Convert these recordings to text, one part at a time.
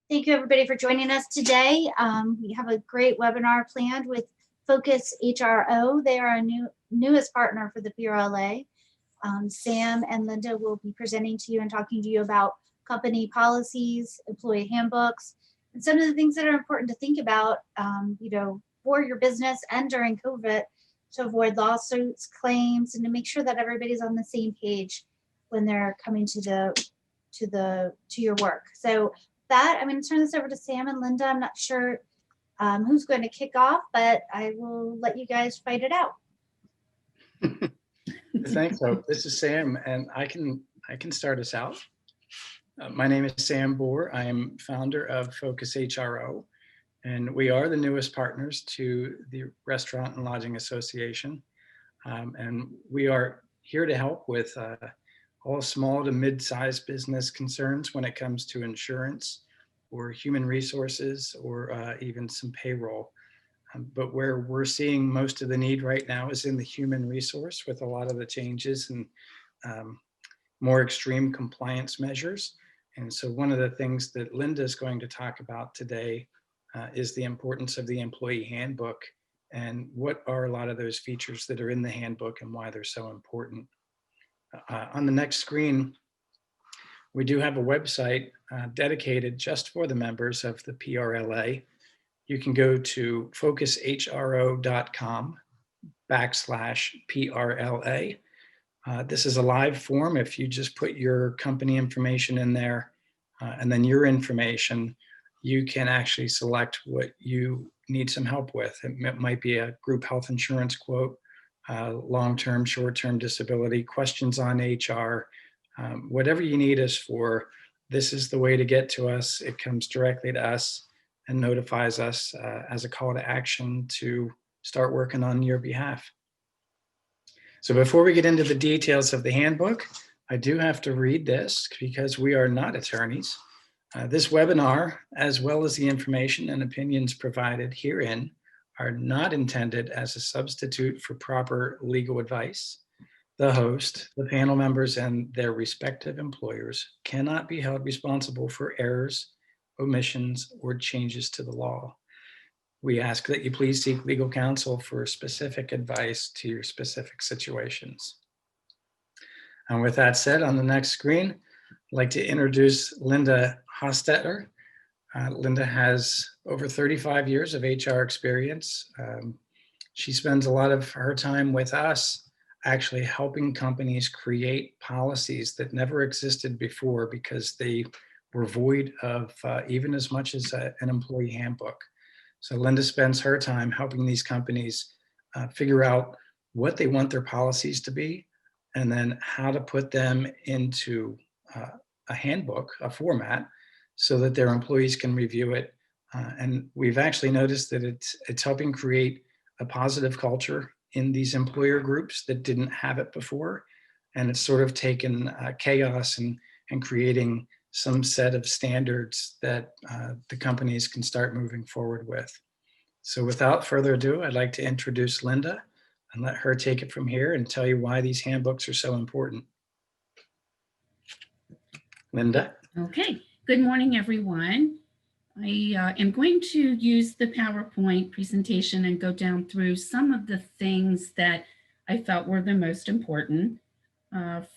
Thank you everybody for joining us today. We have a great webinar planned with Focus HRO. They are our newest partner for the PRLA. Sam and Linda will be presenting to you and talking to you about company policies, employee handbooks, and some of the things that are important to think about, for your business and during COVID to avoid lawsuits, claims, and to make sure that everybody's on the same page when they're coming to your work. So that, I'm going to turn this over to Sam and Linda. I'm not sure who's going to kick off, but I will let you guys fight it out. Thanks, Hope. This is Sam, and I can start us out. My name is Sam Bohr. I am founder of Focus HRO, and we are the newest partners to the Restaurant and Lodging Association. And we are here to help with all small to mid-sized business concerns when it comes to insurance or human resources or even some payroll. But where we're seeing most of the need right now is in the human resource with a lot of the changes and more extreme compliance measures. And so one of the things that Linda is going to talk about today is the importance of the employee handbook and what are a lot of those features that are in the handbook and why they're so important. On the next screen, we do have a website dedicated just for the members of the PRLA. You can go to focushro.com/PRLA. This is a live form. If you just put your company information in there and then your information, you can actually select what you need some help with. It might be a group health insurance quote, long-term, short-term disability, questions on HR, whatever you need us for. This is the way to get to us. It comes directly to us and notifies us as a call to action to start working on your behalf. So before we get into the details of the handbook, I do have to read this because we are not attorneys. This webinar, as well as the information and opinions provided herein, are not intended as a substitute for proper legal advice. The host, the panel members, and their respective employers cannot be held responsible for errors, omissions, or changes to the law. We ask that you please seek legal counsel for specific advice to your specific situations. And with that said, on the next screen, I'd like to introduce Linda Hostetler. Linda has over 35 years of HR experience. She spends a lot of her time with us actually helping companies create policies that never existed before because they were void of even as much as an employee handbook. So Linda spends her time helping these companies figure out what they want their policies to be and then how to put them into a handbook, a format, so that their employees can review it. And we've actually noticed that it's helping create a positive culture in these employer groups that didn't have it before. And it's sort of taken chaos and creating some set of standards that the companies can start moving forward with. So without further ado, I'd like to introduce Linda and let her take it from here and tell you why these handbooks are so important. Linda. Okay. Good morning, everyone. I am going to use the PowerPoint presentation and go down through some of the things that I felt were the most important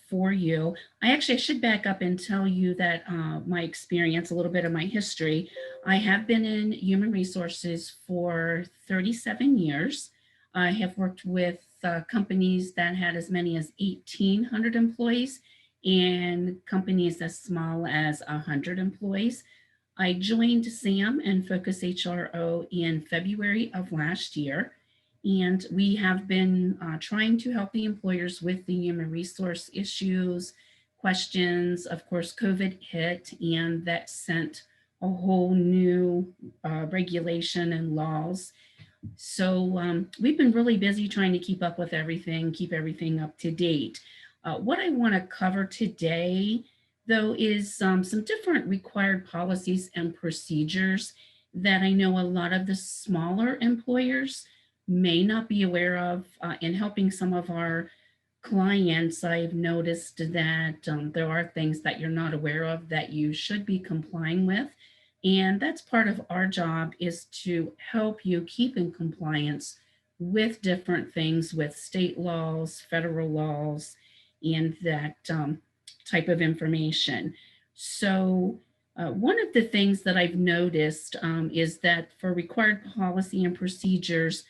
for you. I should back up and tell you that my experience, a little bit of my history. I have been in human resources for 37 years. I have worked with companies that had as many as 1,800 employees and companies as small as 100 employees. I joined SAM and Focus HRO in February of last year, and we have been trying to help the employers with the human resource issues, questions. Of course, COVID hit, and that sent a whole new regulation and laws. So we've been really busy trying to keep up with everything, keep everything up to date. What I want to cover today, though, is some different required policies and procedures that I know a lot of the smaller employers may not be aware of. In helping some of our clients, I've noticed that there are things that you're not aware of that you should be complying with. And that's part of our job, is to help you keep in compliance with different things, with state laws, federal laws, and that type of information. So one of the things that I've noticed is that for required policy and procedures,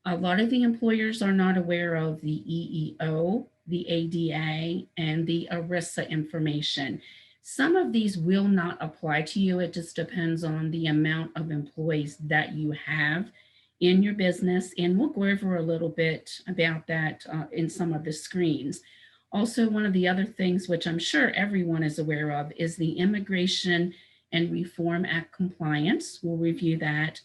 a lot of the employers are not aware of the EEO, the ADA, and the ERISA information. Some of these will not apply to you. It just depends on the amount of employees that you have in your business. And we'll go over a little bit about that in some of the screens. Also, one of the other things, which I'm sure everyone is aware of, is the Immigration and Reform Act compliance. We'll review that.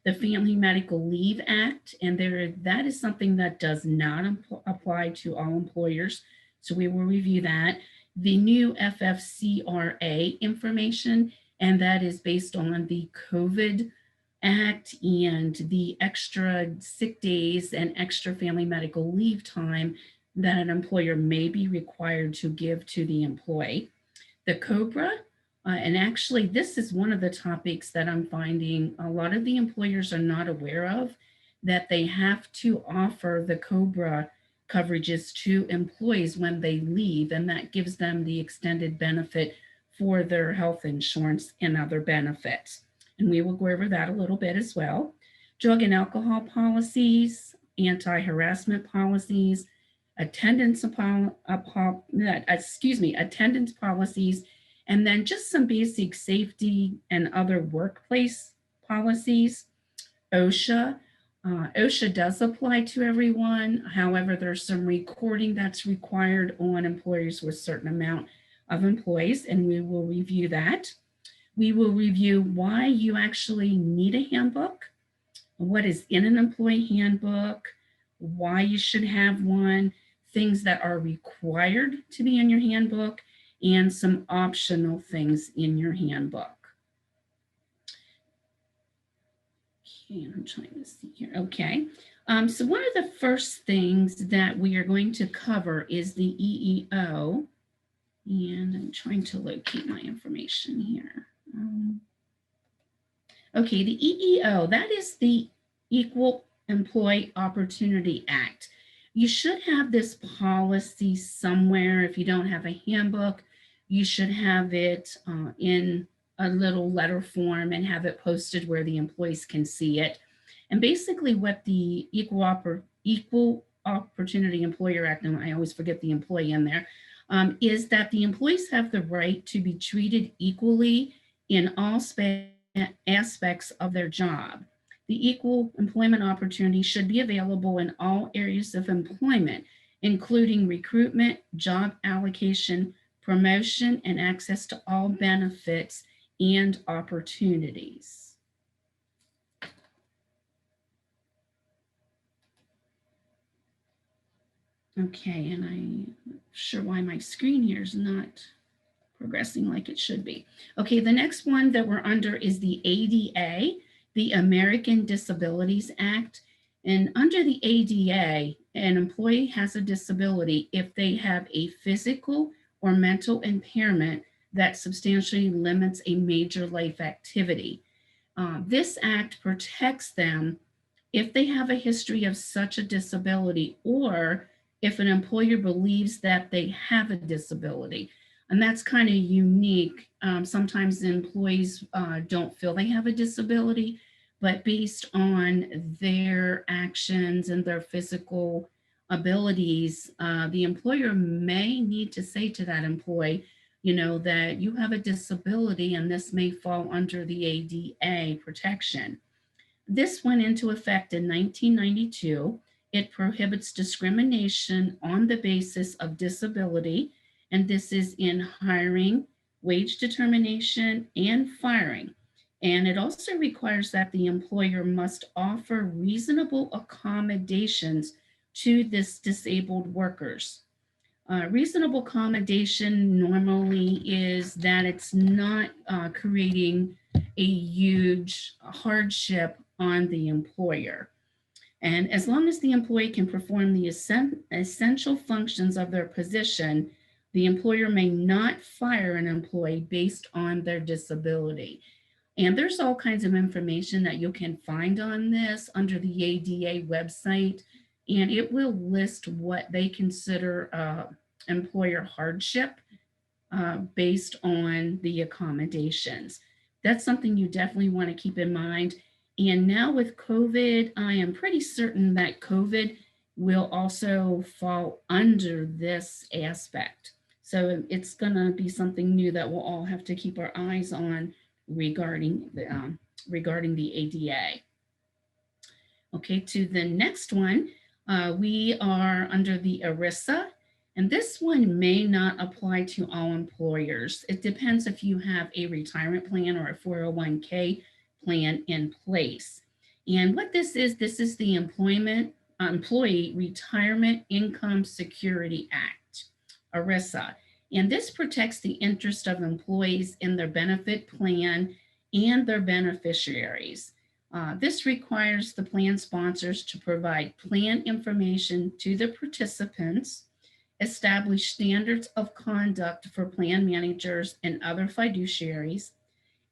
The Family Medical Leave Act, and that is something that does not apply to all employers. So we will review that. The new FCRA information, and that is based on the COVID Act and the extra sick days and extra family medical leave time that an employer may be required to give to the employee. The COBRA, and actually this is one of the topics that I'm finding a lot of the employers are not aware of, that they have to offer the COBRA coverages to employees when they leave, and that gives them the extended benefit for their health insurance and other benefits. And we will go over that a little bit as well. Drug and alcohol policies, anti-harassment policies, attendance policies, and then just some basic safety and other workplace policies. OSHA. OSHA does apply to everyone. However, there's some recording that's required on employers with a certain amount of employees, and we will review that. We will review why you actually need a handbook, what is in an employee handbook, why you should have one, things that are required to be in your handbook, and some optional things in your handbook. Okay, I'm trying to see here. Okay, so one of the first things that we are going to cover is the EEO, and I'm trying to locate my information here. Okay, the EEO, that is the Equal Employee Opportunity Act. You should have this policy somewhere. If you don't have a handbook, you should have it in a little letter form and have it posted where the employees can see it. And basically what the Equal Opportunity Employer Act, and I always forget the employee in there, is that the employees have the right to be treated equally in all aspects of their job. The equal employment opportunity should be available in all areas of employment, including recruitment, job allocation, promotion, and access to all benefits and opportunities. Okay, and I'm not sure why my screen here is not progressing like it should be. Okay, the next one that we're under is the ADA, the American Disabilities Act. And under the ADA, an employee has a disability if they have a physical or mental impairment that substantially limits a major life activity. This act protects them if they have a history of such a disability, or if an employer believes that they have a disability. And that's kind of unique. Sometimes employees don't feel they have a disability, but based on their actions and their physical abilities, the employer may need to say to that employee, you know, that you have a disability and this may fall under the ADA protection. This went into effect in 1992. It prohibits discrimination on the basis of disability, and this is in hiring, wage determination, and firing. And it also requires that the employer must offer reasonable accommodations to this disabled workers. Reasonable accommodation normally is that it's not creating a huge hardship on the employer. And as long as the employee can perform the essential functions of their position, the employer may not fire an employee based on their disability. And there's all kinds of information that you can find on this under the ADA website, and it will list what they consider employer hardship based on the accommodations. That's something you definitely want to keep in mind. And now with COVID, I am pretty certain that COVID will also fall under this aspect. So it's going to be something new that we'll all have to keep our eyes on regarding the ADA. Okay, to the next one, we are under the ERISA, and this one may not apply to all employers. It depends if you have a retirement plan or a 401k plan in place. And what this is the Employee Retirement Income Security Act, ERISA. And this protects the interest of employees in their benefit plan and their beneficiaries. This requires the plan sponsors to provide plan information to the participants, establish standards of conduct for plan managers and other fiduciaries,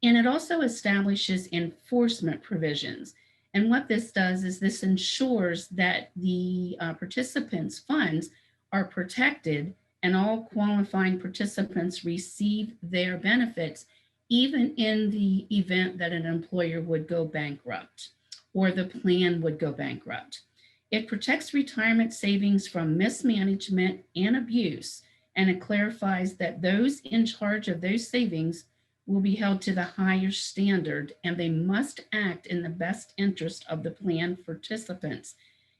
and it also establishes enforcement provisions. And what this does is this ensures that the participants' funds are protected and all qualifying participants receive their benefits, even in the event that an employer would go bankrupt or the plan would go bankrupt. It protects retirement savings from mismanagement and abuse, and it clarifies that those in charge of those savings will be held to the higher standard, and they must act in the best interest of the plan participants.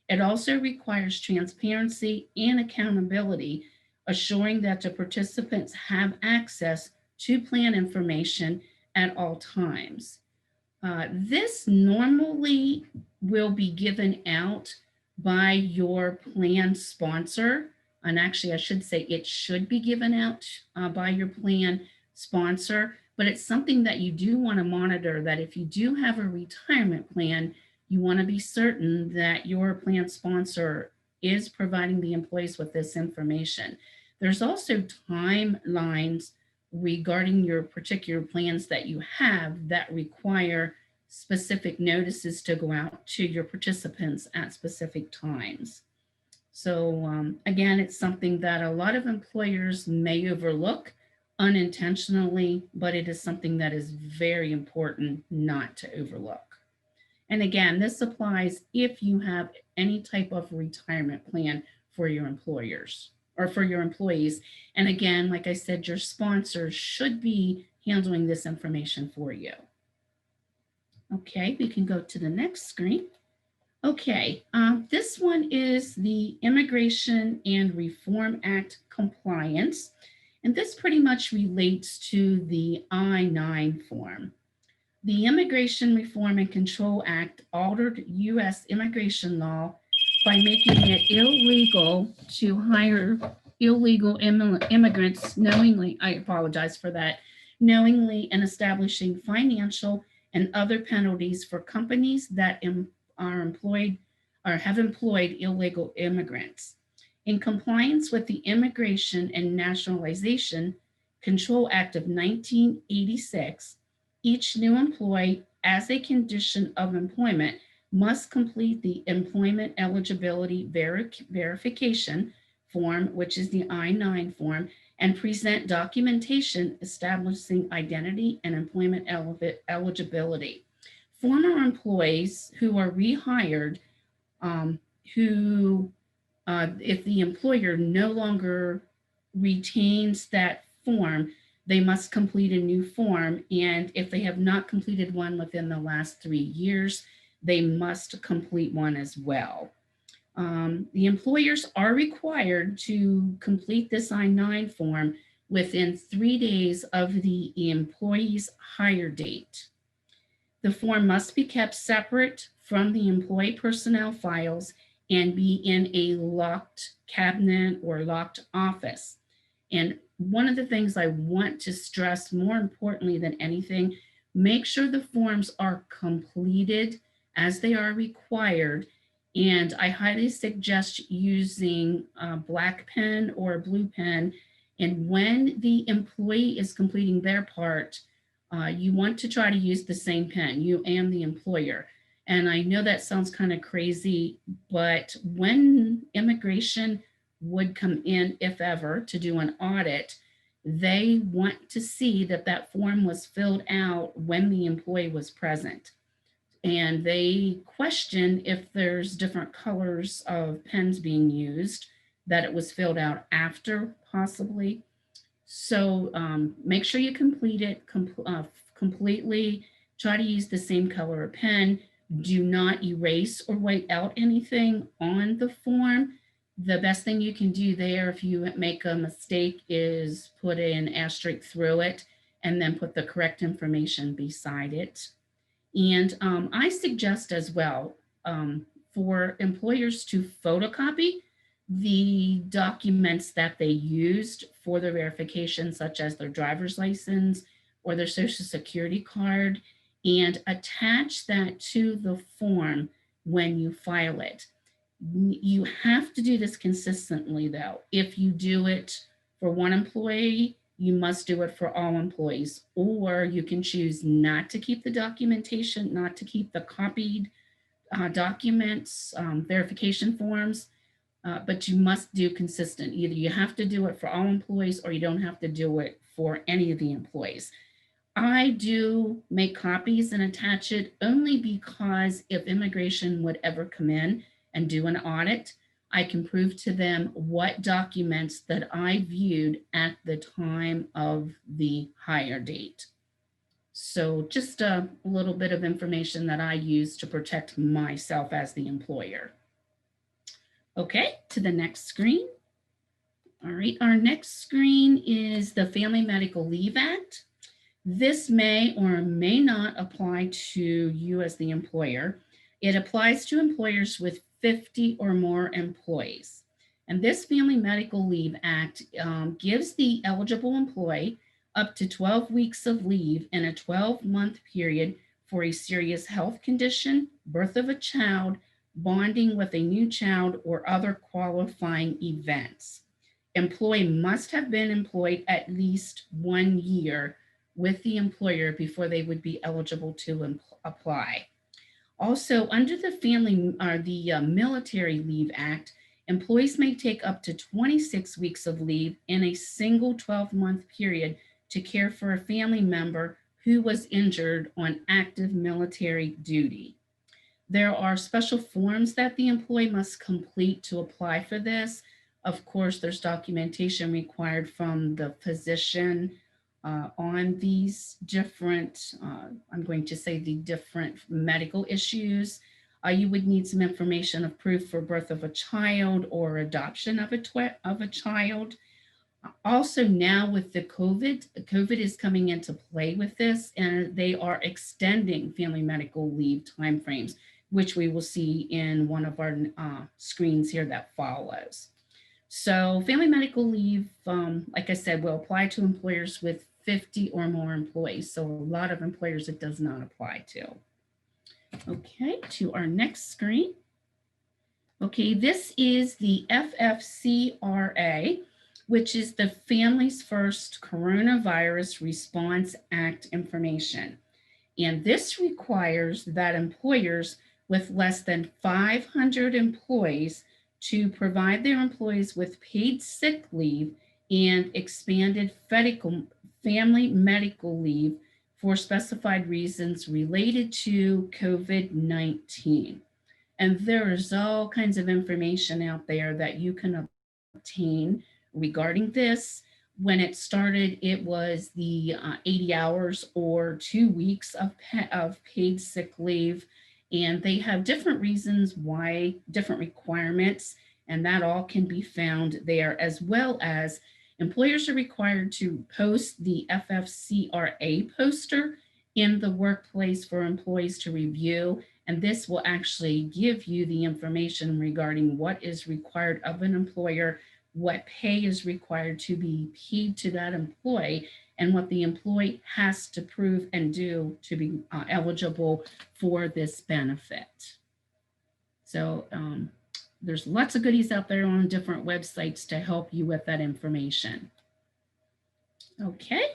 It also requires transparency and accountability, assuring that the participants have access to plan information at all times. This normally will be given out by your plan sponsor. And actually, I should say it should be given out by your plan sponsor, but it's something that you do want to monitor, that if you do have a retirement plan, you want to be certain that your plan sponsor is providing the employees with this information. There's also timelines regarding your particular plans that you have that require specific notices to go out to your participants at specific times. So again, it's something that a lot of employers may overlook unintentionally, but it is something that is very important not to overlook. And again, this applies if you have any type of retirement plan for your employers or for your employees. And again, like I said, your sponsors should be handling this information for you. Okay, we can go to the next screen. Okay, this one is the Immigration and Reform Act compliance. And this pretty much relates to the I-9 form. The Immigration Reform and Control Act altered U.S. immigration law by making it illegal to hire illegal immigrants knowingly, I apologize for that, knowingly, and establishing financial and other penalties for companies that are employed or have employed illegal immigrants. In compliance with the Immigration and Nationalization Control Act of 1986, each new employee, as a condition of employment, must complete the Employment Eligibility Verification form, which is the I-9 form, and present documentation establishing identity and employment eligibility. Former employees who are rehired, if the employer no longer retains that form, they must complete a new form. And if they have not completed one within the last 3 years, they must complete one as well. The employers are required to complete this I-9 form within 3 days of the employee's hire date. The form must be kept separate from the employee personnel files and be in a locked cabinet or locked office. And one of the things I want to stress more importantly than anything, make sure the forms are completed as they are required. And I highly suggest using a black pen or a blue pen. And when the employee is completing their part, you want to try to use the same pen, you and the employer. And I know that sounds kind of crazy, but when immigration would come in, if ever, to do an audit, they want to see that that form was filled out when the employee was present. And they question if there's different colors of pens being used, that it was filled out after possibly. So make sure you complete it completely. Try to use the same color of pen. Do not erase or white out anything on the form. The best thing you can do there if you make a mistake is put an asterisk through it and then put the correct information beside it. And I suggest as well for employers to photocopy the documents that they used for the verification, such as their driver's license or their social security card, and attach that to the form when you file it. You have to do this consistently though. If you do it for one employee, you must do it for all employees, or you can choose not to keep the documentation, not to keep the copied documents, verification forms, but you must do consistent. Either you have to do it for all employees or you don't have to do it for any of the employees. I do make copies and attach it only because if immigration would ever come in and do an audit, I can prove to them what documents that I viewed at the time of the hire date. So just a little bit of information that I use to protect myself as the employer. Okay, to the next screen. All right, our next screen is the Family Medical Leave Act. This may or may not apply to you as the employer. It applies to employers with 50 or more employees. And this Family Medical Leave Act gives the eligible employee up to 12 weeks of leave in a 12-month period for a serious health condition, birth of a child, bonding with a new child, or other qualifying events. Employee must have been employed at least 1 year with the employer before they would be eligible to apply. Also, under the Military Leave Act, employees may take up to 26 weeks of leave in a single 12-month period to care for a family member who was injured on active military duty. There are special forms that the employee must complete to apply for this. Of course, there's documentation required from the physician on these different, I'm going to say the different medical issues. You would need some information of proof for birth of a child or adoption of a child. Also now with the COVID is coming into play with this, and they are extending family medical leave timeframes, which we will see in one of our screens here that follows. So family medical leave, like I said, will apply to employers with 50 or more employees. So a lot of employers it does not apply to. Okay, to our next screen. Okay, this is the FCRA, which is the Families First Coronavirus Response Act information. And this requires that employers with less than 500 employees to provide their employees with paid sick leave and expanded family medical leave for specified reasons related to COVID-19. And there is all kinds of information out there that you can obtain regarding this. When it started, it was the 80 hours or 2 weeks of paid sick leave. And they have different reasons why, different requirements, and that all can be found there, as well as employers are required to post the FCRA poster in the workplace for employees to review. And this will actually give you the information regarding what is required of an employer, what pay is required to be paid to that employee, and what the employee has to prove and do to be eligible for this benefit. So there's lots of goodies out there on different websites to help you with that information. Okay.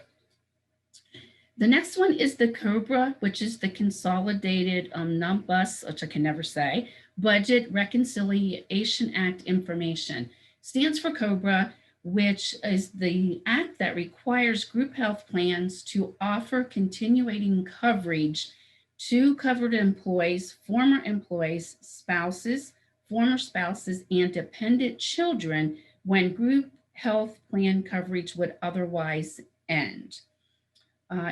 The next one is the COBRA, which is the Consolidated Non-Bus, which I can never say, Budget Reconciliation Act Information. Stands for COBRA, which is the act that requires group health plans to offer continuing coverage to covered employees, former employees, spouses, former spouses, and dependent children when group health plan coverage would otherwise end.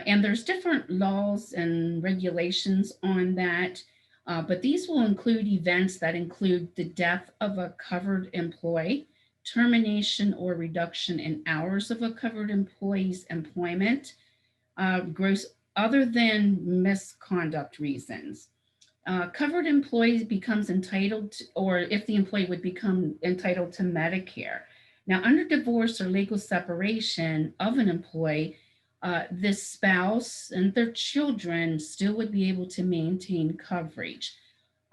And there's different laws and regulations on that, but these will include events that include the death of a covered employee, termination or reduction in hours of a covered employee's employment, gross other than misconduct reasons. Covered employee becomes entitled to, or if the employee would become entitled to Medicare. Now, under divorce or legal separation of an employee, this spouse and their children still would be able to maintain coverage.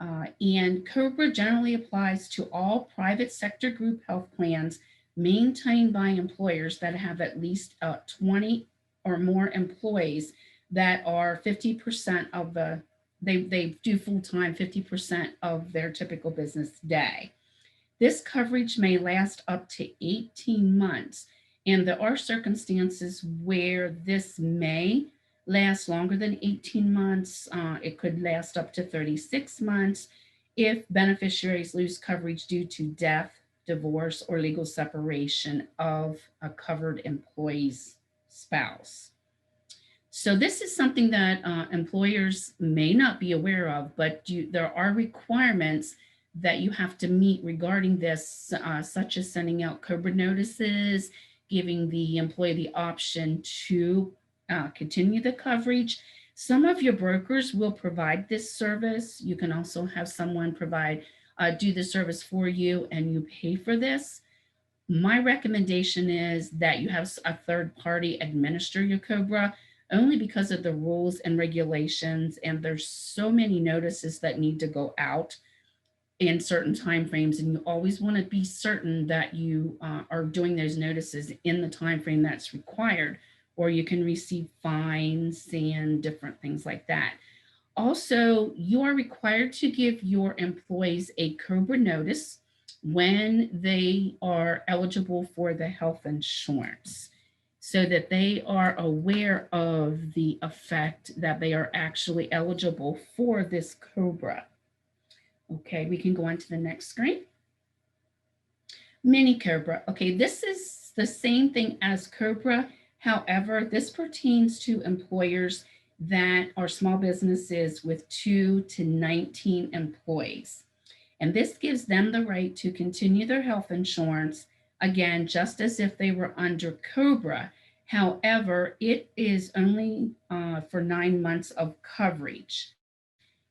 And COBRA generally applies to all private sector group health plans maintained by employers that have at least 20 or more employees that are 50% of the, they do full-time 50% of their typical business day. This coverage may last up to 18 months. And there are circumstances where this may last longer than 18 months. It could last up to 36 months if beneficiaries lose coverage due to death, divorce, or legal separation of a covered employee's spouse. So this is something that employers may not be aware of, but there are requirements that you have to meet regarding this, such as sending out COBRA notices, giving the employee the option to continue the coverage. Some of your brokers will provide this service. You can also have someone do the service for you and you pay for this. My recommendation is that you have a third party administer your COBRA, only because of the rules and regulations, and there's so many notices that need to go out in certain timeframes, and you always want to be certain that you are doing those notices in the time frame that's required, or you can receive fines and different things like that. Also, you are required to give your employees a COBRA notice when they are eligible for the health insurance, so that they are aware of the effect that they are actually eligible for this COBRA. Okay, we can go on to the next screen. MINICARE. Okay, this is the same thing as COBRA. However, this pertains to employers that are small businesses with 2 to 19 employees. And this gives them the right to continue their health insurance, again, just as if they were under COBRA. However, it is only for 9 months of coverage.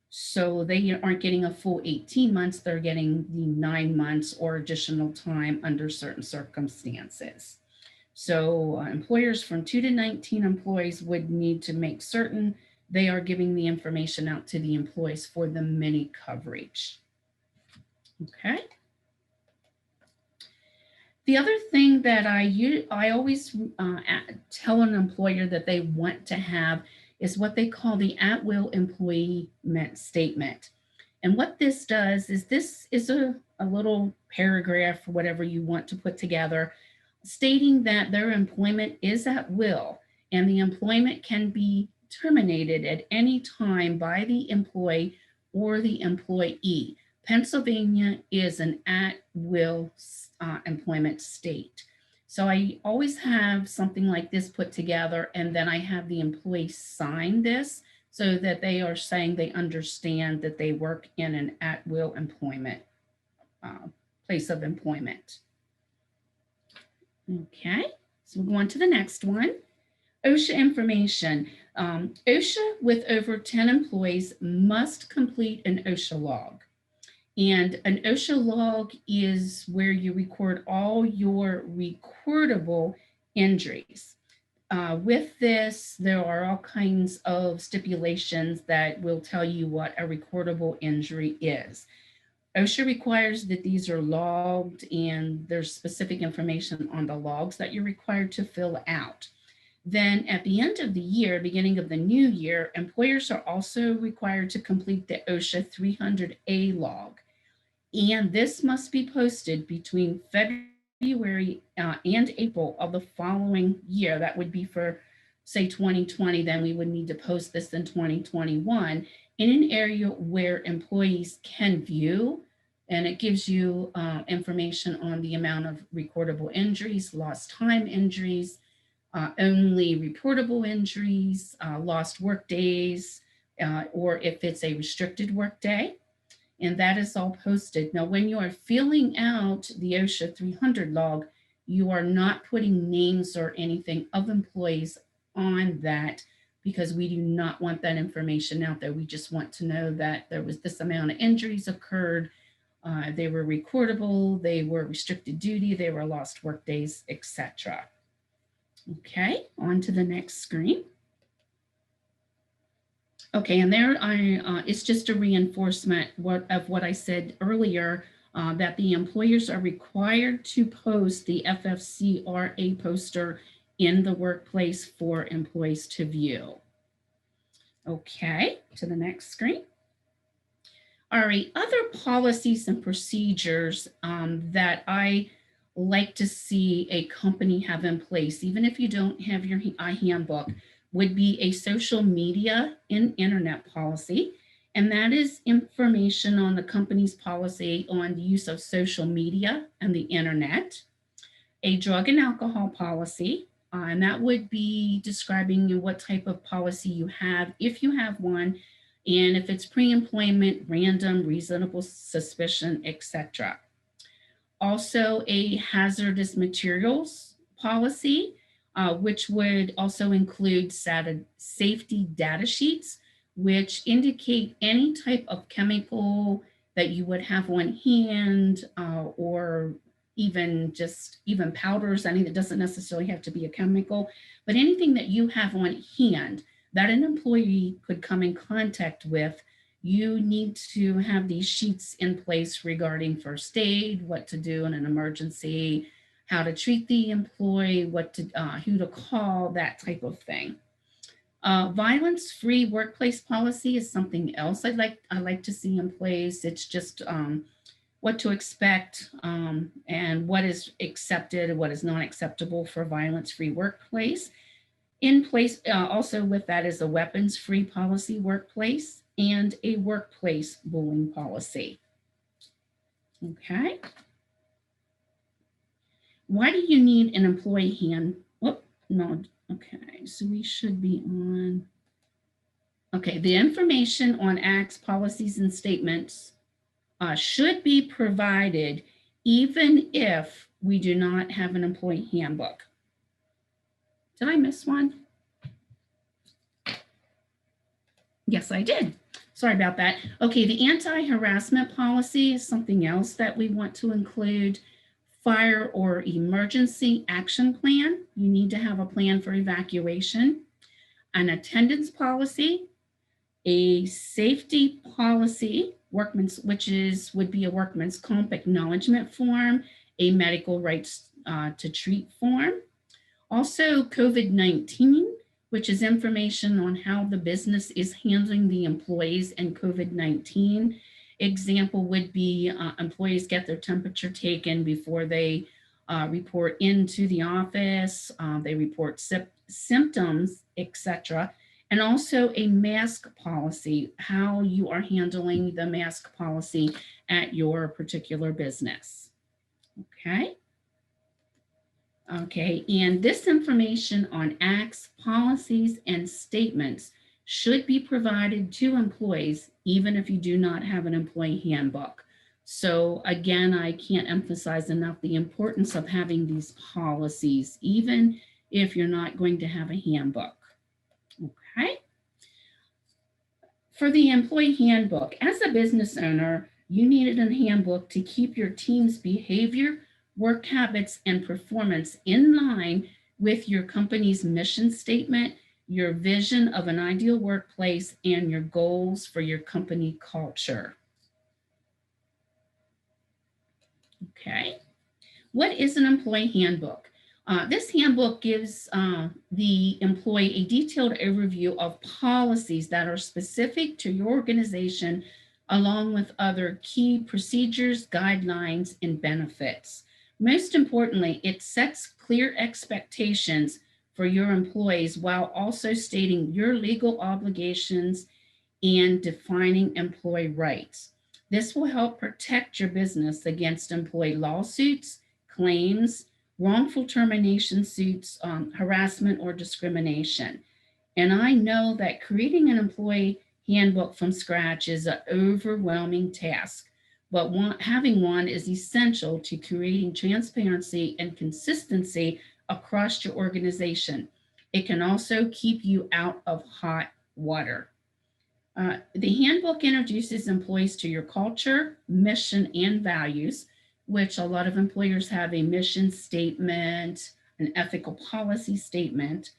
So they aren't getting a full 18 months, they're getting the 9 months or additional time under certain circumstances. So employers from 2 to 19 employees would need to make certain they are giving the information out to the employees for the mini coverage. Okay. The other thing that I always tell an employer that they want to have is what they call the Atwill employee statement. And what this does is this is a little paragraph, or whatever you want to put together, stating that their employment is at will and the employment can be terminated at any time by the employee or the employee. Pennsylvania is an at-will employment state. So I always have something like this put together, and then I have the employee sign this so that they are saying they understand that they work in an at-will employment, place of employment. Okay, so we'll go on to the next one. OSHA information. OSHA with over 10 employees must complete an OSHA log. And an OSHA log is where you record all your recordable injuries. With this, there are all kinds of stipulations that will tell you what a recordable injury is. OSHA requires that these are logged, and there's specific information on the logs that you're required to fill out. Then at the end of the year, beginning of the new year, employers are also required to complete the OSHA 300A log. And this must be posted between February and April of the following year. That would be for, say, 2020, then we would need to post this in 2021 in an area where employees can view, and it gives you information on the amount of recordable injuries, lost time injuries, only reportable injuries, lost work days, or if it's a restricted work day. And that is all posted. Now, when you are filling out the OSHA 300 log, you are not putting names or anything of employees on that because we do not want that information out there. We just want to know that there was this amount of injuries occurred. They were recordable, they were restricted duty, they were lost work days, etc. Okay, on to the next screen. Okay, and there it's just a reinforcement of what I said earlier, that the employers are required to post the FCRA poster in the workplace for employees to view. Okay, to the next screen. All right, other policies and procedures that I like to see a company have in place, even if you don't have your handbook, would be a social media and internet policy. And that is information on the company's policy on the use of social media and the internet. A drug and alcohol policy, and that would be describing what type of policy you have, if you have one, and if it's pre-employment, random, reasonable suspicion, etc. Also a hazardous materials policy, which would also include safety data sheets, which indicate any type of chemical that you would have on hand, or even powders. I mean, it doesn't necessarily have to be a chemical, but anything that you have on hand that an employee could come in contact with, you need to have these sheets in place regarding first aid, what to do in an emergency, how to treat the employee, who to call, that type of thing. Violence-free workplace policy is something else I like to see in place. It's just what to expect and what is accepted and what is not acceptable for violence-free workplace. In place also with that is a weapons-free policy workplace and a workplace bullying policy. Okay. Why do you need an employee handbook? No, okay, so we should be on. Okay, the information on acts, policies, and statements should be provided even if we do not have an employee handbook. Did I miss one? Yes, I did. Sorry about that. Okay, the anti-harassment policy is something else that we want to include. Fire or emergency action plan. You need to have a plan for evacuation. An attendance policy, a safety policy, would be a workman's comp acknowledgement form, a medical rights to treat form. Also COVID-19, which is information on how the business is handling the employees and COVID-19. Example would be employees get their temperature taken before they report into the office, they report symptoms, etc. And also a mask policy, how you are handling the mask policy at your particular business. Okay. Okay, and this information on acts, policies, and statements should be provided to employees, even if you do not have an employee handbook. So again, I can't emphasize enough the importance of having these policies, even if you're not going to have a handbook. Okay. For the employee handbook, as a business owner, you needed a handbook to keep your team's behavior, work habits, and performance in line with your company's mission statement, your vision of an ideal workplace, and your goals for your company culture. Okay. What is an employee handbook? This handbook gives the employee a detailed overview of policies that are specific to your organization, along with other key procedures, guidelines, and benefits. Most importantly, it sets clear expectations for your employees while also stating your legal obligations and defining employee rights. This will help protect your business against employee lawsuits, claims, wrongful termination suits, harassment, or discrimination. And I know that creating an employee handbook from scratch is an overwhelming task, but having one is essential to creating transparency and consistency across your organization. It can also keep you out of hot water. The handbook introduces employees to your culture, mission, and values, which a lot of employers have a mission statement, an ethical policy statement.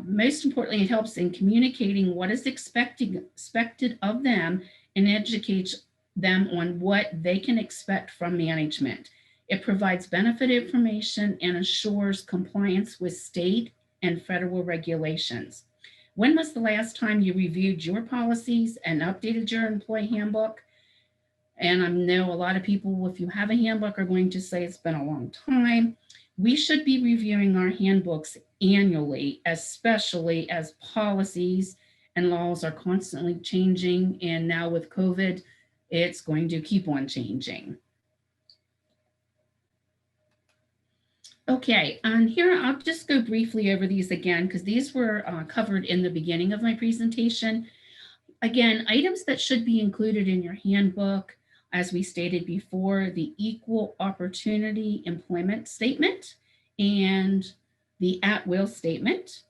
Most importantly, it helps in communicating what is expected of them and educates them on what they can expect from management. It provides benefit information and assures compliance with state and federal regulations. When was the last time you reviewed your policies and updated your employee handbook? And I know a lot of people, if you have a handbook, are going to say it's been a long time. We should be reviewing our handbooks annually, especially as policies and laws are constantly changing. And now with COVID, it's going to keep on changing. Okay, and here I'll just go briefly over these again, because these were covered in the beginning of my presentation. Again, items that should be included in your handbook, as we stated before, the equal opportunity employment statement and the Atwill statement.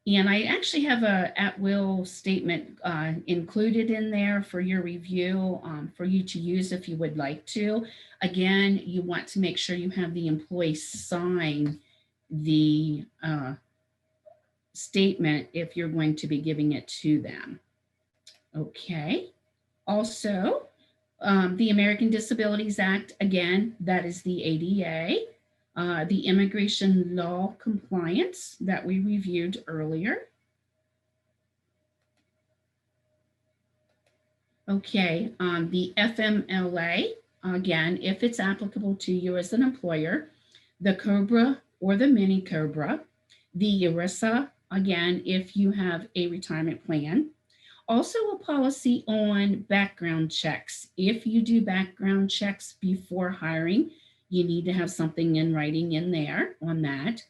And I actually have a Atwill statement included in there for your review, for you to use if you would like to. Again, you want to make sure you have the employee sign the statement if you're going to be giving it to them. Okay. Also, the American Disabilities Act, again, that is the ADA. The immigration law compliance that we reviewed earlier. Okay, the FMLA, again, if it's applicable to you as an employer, the COBRA or the MINICARE, the ERISA, again, if you have a retirement plan. Also a policy on background checks. If you do background checks before hiring, you need to have something in writing in there on that.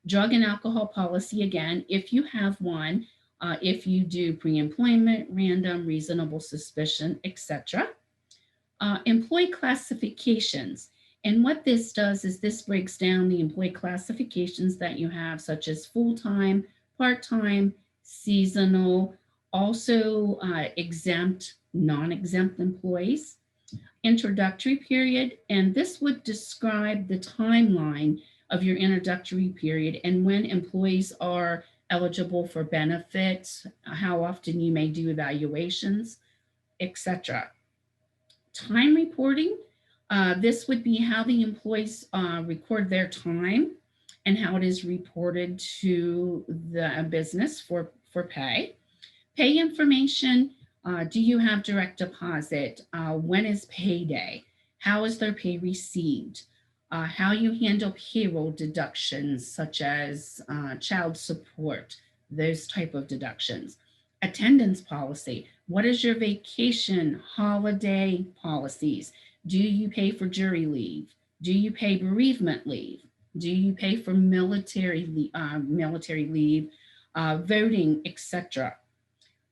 Drug and alcohol policy, again, if you have one, if you do pre-employment, random, reasonable suspicion, etc. Employee classifications. And what this does is this breaks down the employee classifications that you have, such as full-time, part-time, seasonal, also exempt, non-exempt employees. Introductory period, and this would describe the timeline of your introductory period and when employees are eligible for benefits, how often you may do evaluations, etc. Time reporting, this would be how the employees record their time and how it is reported to the business for pay. Pay information. Do you have direct deposit? When is payday? How is their pay received? How you handle payroll deductions such as child support, those type of deductions. Attendance policy. What is your vacation, holiday policies? Do you pay for jury leave? Do you pay bereavement leave? Do you pay for military leave, voting, etc.?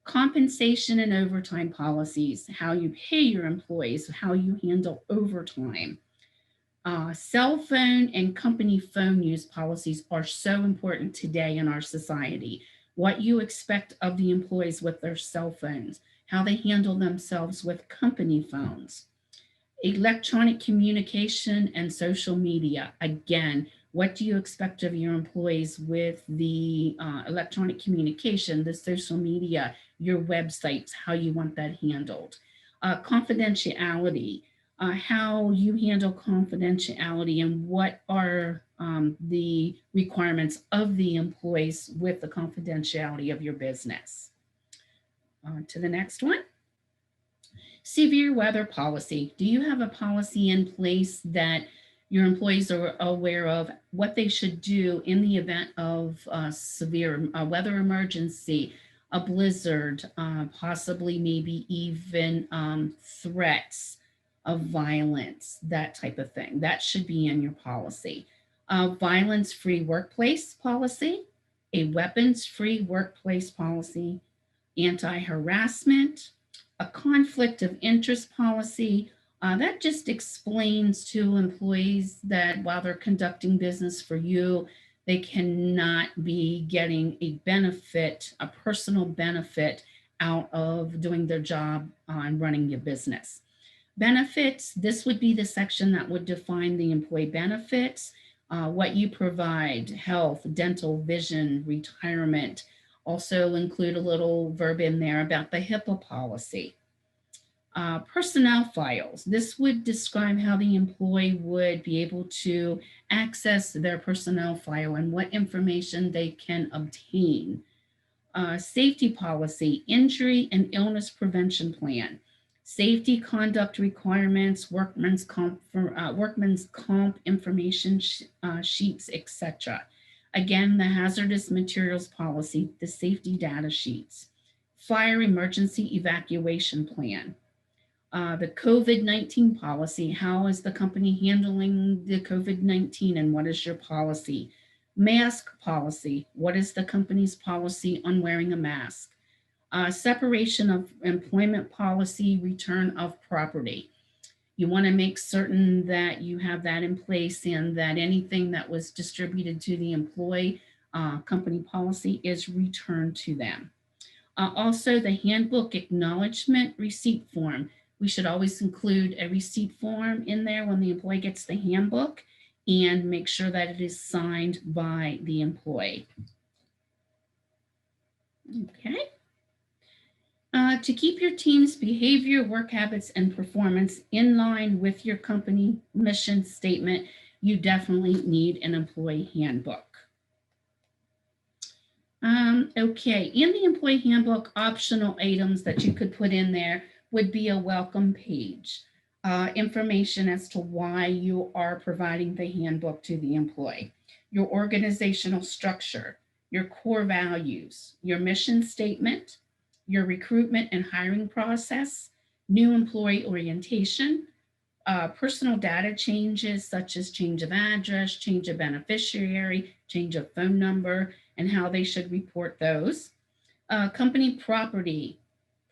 Compensation and overtime policies, how you pay your employees, how you handle overtime. Cell phone and company phone use policies are so important today in our society. What you expect of the employees with their cell phones, how they handle themselves with company phones. Electronic communication and social media. Again, what do you expect of your employees with the electronic communication, the social media, your websites, how you want that handled. Confidentiality, how you handle confidentiality and what are the requirements of the employees with the confidentiality of your business. On to the next one. Severe weather policy. Do you have a policy in place that your employees are aware of what they should do in the event of severe weather emergency, a blizzard, possibly maybe even threats of violence, that type of thing? That should be in your policy. Violence-free workplace policy, a weapons-free workplace policy, anti-harassment, a conflict of interest policy. That just explains to employees that while they're conducting business for you, they cannot be getting a benefit, a personal benefit out of doing their job on running your business. Benefits, this would be the section that would define the employee benefits, what you provide, health, dental, vision, retirement. Also include a little verb in there about the HIPAA policy. Personnel files. This would describe how the employee would be able to access their personnel file and what information they can obtain. Safety policy, injury and illness prevention plan, safety conduct requirements, workman's comp information sheets, etc. Again, the hazardous materials policy, the safety data sheets, fire emergency evacuation plan, the COVID-19 policy, how is the company handling the COVID-19 and what is your policy? Mask policy, what is the company's policy on wearing a mask? Separation of employment policy, return of property. You want to make certain that you have that in place and that anything that was distributed to the employee, company policy is returned to them. Also, the handbook acknowledgement receipt form. We should always include a receipt form in there when the employee gets the handbook and make sure that it is signed by the employee. Okay. To keep your team's behavior, work habits, and performance in line with your company mission statement, you definitely need an employee handbook. Okay, in the employee handbook, optional items that you could put in there would be a welcome page, information as to why you are providing the handbook to the employee, your organizational structure, your core values, your mission statement, your recruitment and hiring process, new employee orientation, personal data changes such as change of address, change of beneficiary, change of phone number, and how they should report those. Company property,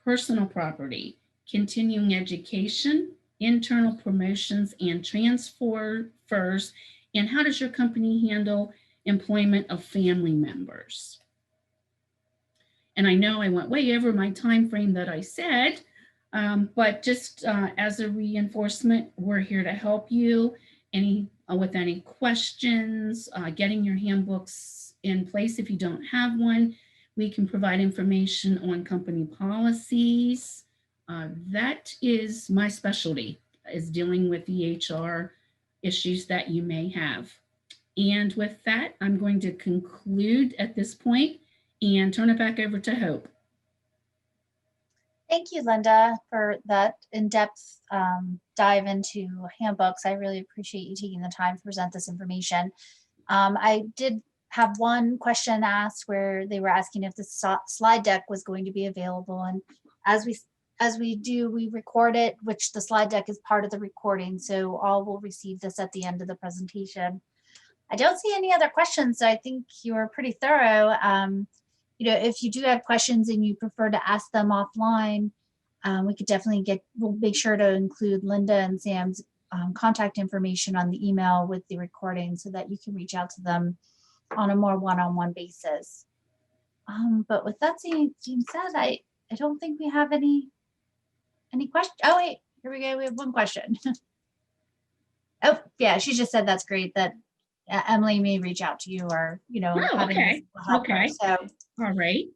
personal property, continuing education, internal promotions and transfers, and how does your company handle employment of family members? And I know I went way over my time frame that I said, but just as a reinforcement, we're here to help you with any questions, getting your handbooks in place. If you don't have one, we can provide information on company policies. That is my specialty, is dealing with the HR issues that you may have. And with that, I'm going to conclude at this point and turn it back over to Hope. Thank you, Linda, for that in-depth dive into handbooks. I really appreciate you taking the time to present this information. I did have one question asked where they were asking if the slide deck was going to be available. And as we do, we record it, which the slide deck is part of the recording. So all will receive this at the end of the presentation. I don't see any other questions. So I think you were pretty thorough. You know, if you do have questions and you prefer to ask them offline, we could definitely we'll make sure to include Linda and Sam's contact information on the email with the recording so that you can reach out to them on a more one-on-one basis. But with that being said, I don't think we have any questions. Oh wait, here we go. We have one question. Oh yeah, she just said that's great that Emily may reach out to you, or Okay. So All right.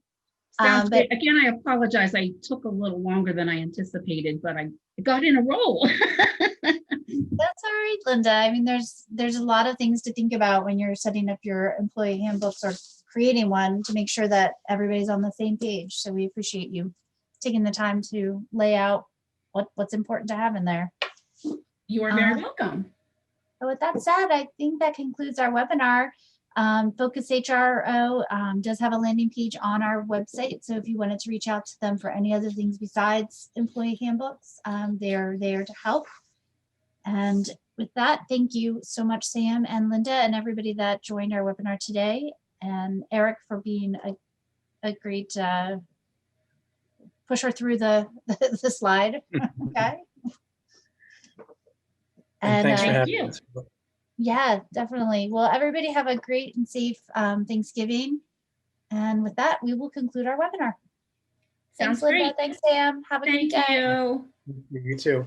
Sounds good. Again, I apologize. I took a little longer than I anticipated, but I got in a roll. That's all right, Linda. I mean, there's a lot of things to think about when you're setting up your employee handbooks or creating one to make sure that everybody's on the same page. So we appreciate you taking the time to lay out what's important to have in there. You are very welcome. So with that said, I think that concludes our webinar. Focus HRO does have a landing page on our website. So if you wanted to reach out to them for any other things besides employee handbooks, they're there to help. And with that, thank you so much, Sam and Linda and everybody that joined our webinar today. And Eric for being a great pusher through the slide. Okay. And thanks for thank having you. us. Yeah, definitely. Well, everybody have a great and safe Thanksgiving. And with that, we will conclude our webinar. Sounds Thanks, Linda. great. Thanks, Sam. Have a great Thank day. you. You too.